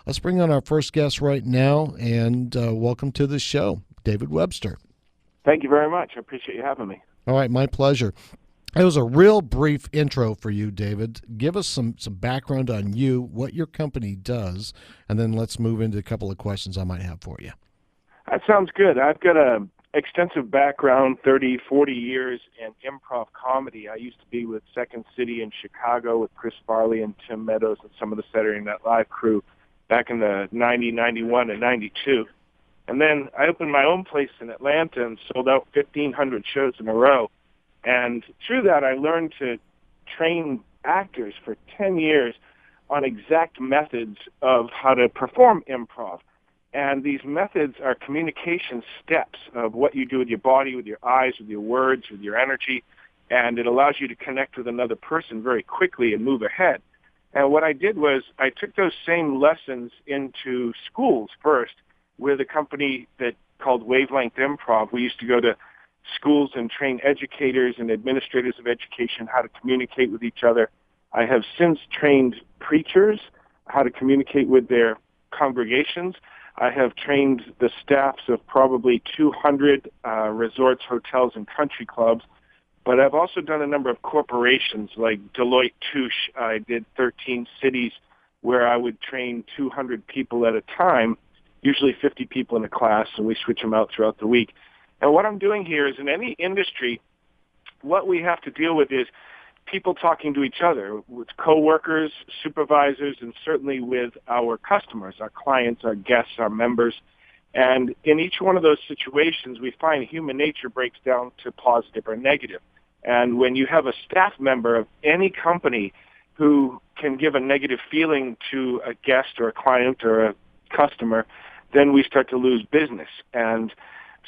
Let's bring on our first guest right now, and welcome to the show, David Webster. Thank you very much. I appreciate you having me. All right, my pleasure. It was a real brief intro for you, David. Give us some background on you, what your company does, and then let's move into a couple of questions I might have for you. That sounds good. I've got a extensive background, 30, 40 years in improv comedy. I used to be with Second City in Chicago with Chris Farley and Tim Meadows and some of the Saturday Night Live crew back in the 90, 91, and 92. And then I opened my own place in Atlanta and sold out 1,500 shows in a row. And through that, I learned to train actors for 10 years on exact methods of how to perform improv. And these methods are communication steps of what you do with your body, with your eyes, with your words, with your energy. And it allows you to connect with another person very quickly and move ahead. And what I did was I took those same lessons into schools first with a company that called Wavelength Improv. We used to go to schools and train educators and administrators of education how to communicate with each other. I have since trained preachers how to communicate with their congregations. I have trained the staffs of probably 200 resorts, hotels, and country clubs. But I've also done a number of corporations like Deloitte Touche. I did 13 cities where I would train 200 people at a time, usually 50 people in a class, and we switch them out throughout the week. And what I'm doing here is in any industry, what we have to deal with is people talking to each other, with coworkers, supervisors, and certainly with our customers, our clients, our guests, our members. And in each one of those situations, we find human nature breaks down to positive or negative. And when you have a staff member of any company who can give a negative feeling to a guest or a client or a customer, then we start to lose business. And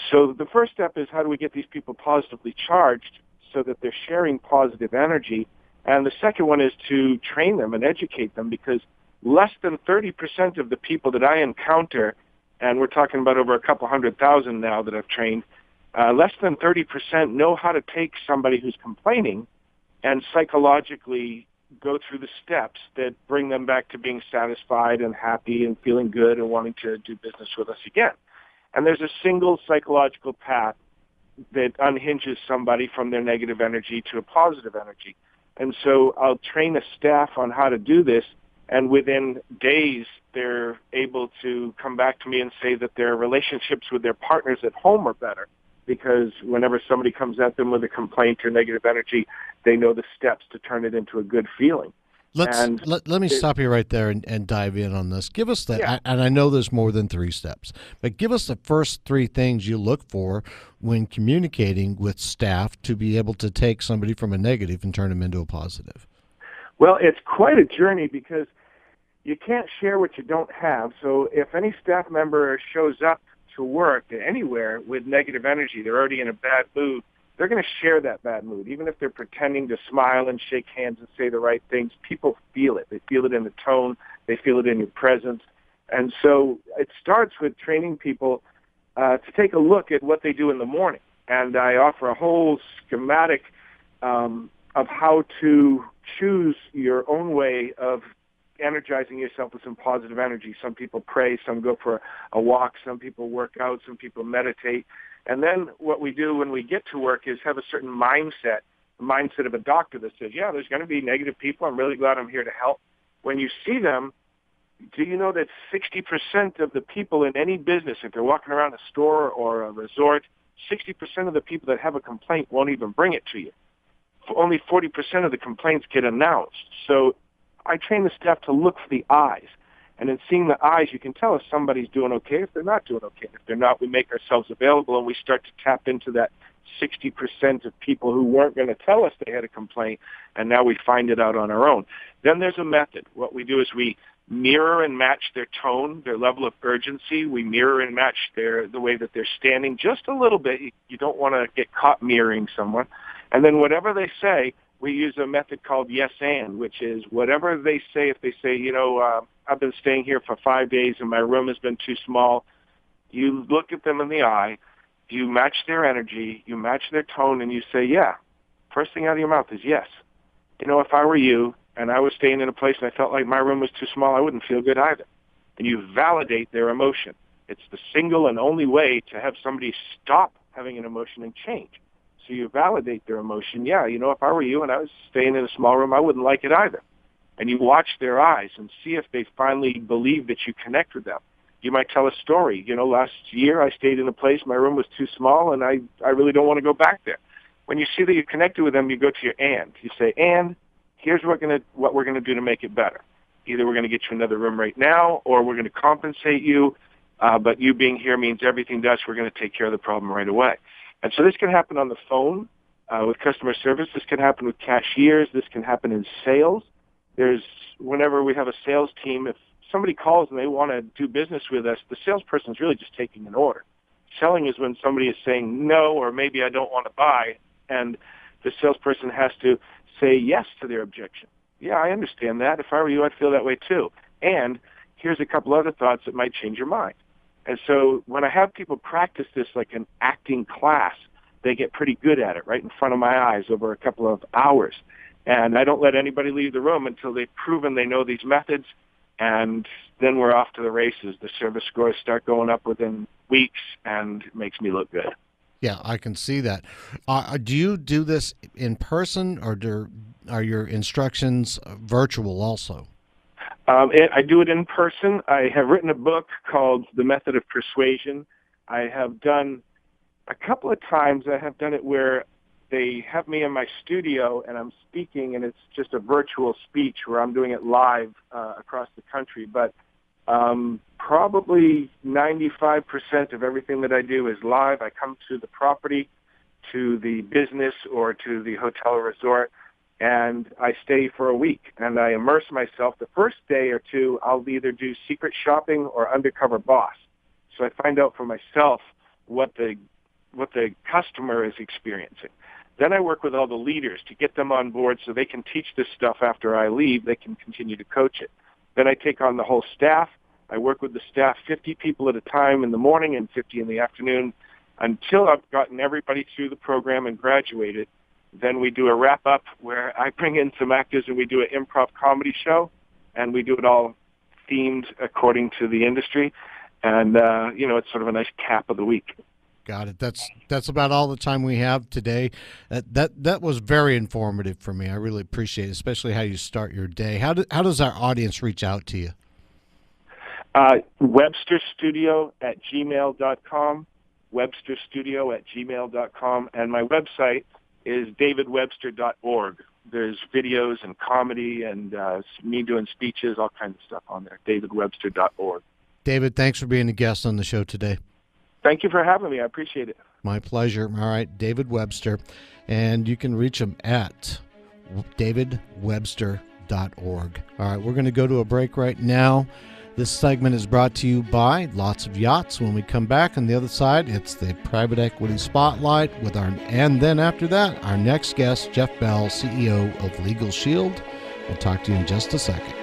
so the first step is how do we get these people positively charged so that they're sharing positive energy? And the second one is to train them and educate them, because less than 30% of the people that I encounter, and we're talking about over a couple 100,000 now that I've trained, less than 30% know how to take somebody who's complaining and psychologically go through the steps that bring them back to being satisfied and happy and feeling good and wanting to do business with us again. And there's a single psychological path that unhinges somebody from their negative energy to a positive energy. And so I'll train a staff on how to do this, and within days they're able to come back to me and say that their relationships with their partners at home are better, because whenever somebody comes at them with a complaint or negative energy, they know the steps to turn it into a good feeling. Let me stop you right there and dive in on this. Give us Yeah. and I know there's more than 3 steps, but give us the first 3 things you look for when communicating with staff to be able to take somebody from a negative and turn them into a positive. Well, it's quite a journey because you can't share what you don't have. So if any staff member shows up to work anywhere with negative energy, they're already in a bad mood, they're going to share that bad mood. Even if they're pretending to smile and shake hands and say the right things, people feel it. They feel it in the tone. They feel it in your presence. And so it starts with training people to take a look at what they do in the morning. And I offer a whole schematic of how to choose your own way of energizing yourself with some positive energy. Some people pray, some go for a walk, some people work out, some people meditate. And then what we do when we get to work is have a certain mindset, the mindset of a doctor that says, yeah, there's going to be negative people. I'm really glad I'm here to help. When you see them, do you know that 60% of the people in any business, if they're walking around a store or a resort, 60% of the people that have a complaint won't even bring it to you. Only 40% of the complaints get announced. So I train the staff to look for the eyes. And in seeing the eyes, you can tell if somebody's doing okay, if they're not doing okay. If they're not, we make ourselves available, and we start to tap into that 60% of people who weren't going to tell us they had a complaint, and now we find it out on our own. Then there's a method. What we do is we mirror and match their tone, their level of urgency. We mirror and match the way that they're standing just a little bit. You don't want to get caught mirroring someone. And then whatever they say, we use a method called yes and, which is whatever they say. If they say, I've been staying here for 5 days and my room has been too small, you look at them in the eye, you match their energy, you match their tone, and you say, yeah. First thing out of your mouth is yes. If I were you and I was staying in a place and I felt like my room was too small, I wouldn't feel good either. and you validate their emotion. It's the single and only way to have somebody stop having an emotion and change. So you validate their emotion. Yeah, if I were you and I was staying in a small room, I wouldn't like it either. And you watch their eyes and see if they finally believe that you connect with them. You might tell a story. Last year I stayed in a place, my room was too small, and I really don't want to go back there. When you see that you connected with them, you go to your and. You say, and here's what we're going to do to make it better. Either we're going to get you another room right now, or we're going to compensate you, but you being here means everything to us. We're going to take care of the problem right away. And so this can happen on the phone with customer service. This can happen with cashiers. This can happen in sales. Whenever we have a sales team, if somebody calls and they want to do business with us, the salesperson is really just taking an order. Selling is when somebody is saying no, or maybe I don't want to buy, and the salesperson has to say yes to their objection. Yeah, I understand that. If I were you, I'd feel that way too. And here's a couple other thoughts that might change your mind. And so when I have people practice this like an acting class, they get pretty good at it right in front of my eyes over a couple of hours. And I don't let anybody leave the room until they've proven they know these methods, and then we're off to the races. The service scores start going up within weeks, and it makes me look good. Yeah, I can see that. Do you do this in person, or are your instructions virtual also? I do it in person. I have written a book called The Method of Persuasion. I have done a couple of times, I have done it where they have me in my studio and I'm speaking, and it's just a virtual speech where I'm doing it live across the country. But probably 95% of everything that I do is live. I come to the property, to the business, or to the hotel or resort, and I stay for a week, and I immerse myself. The first day or two, I'll either do secret shopping or undercover boss. So I find out for myself what the customer is experiencing. Then I work with all the leaders to get them on board so they can teach this stuff after I leave. They can continue to coach it. Then I take on the whole staff. I work with the staff, 50 people at a time in the morning and 50 in the afternoon, until I've gotten everybody through the program and graduated. Then we do a wrap-up where I bring in some actors and we do an improv comedy show, and we do it all themed according to the industry. And, it's sort of a nice cap of the week. Got it. That's about all the time we have today. That was very informative for me. I really appreciate it, especially how you start your day. How does our audience reach out to you? WebsterStudio@gmail.com, WebsterStudio@gmail.com, and my website is davidwebster.org. There's videos and comedy and me doing speeches, all kinds of stuff on there, davidwebster.org. David, thanks for being a guest on the show today. Thank you for having me. I appreciate it. My pleasure. All right, David Webster. And you can reach him at davidwebster.org. All right, we're going to go to a break right now. This segment is brought to you by Lots of Yachts. When we come back on the other side, it's the Private Equity Spotlight and then after that, our next guest, Jeff Bell, CEO of Legal Shield. We'll talk to you in just a second.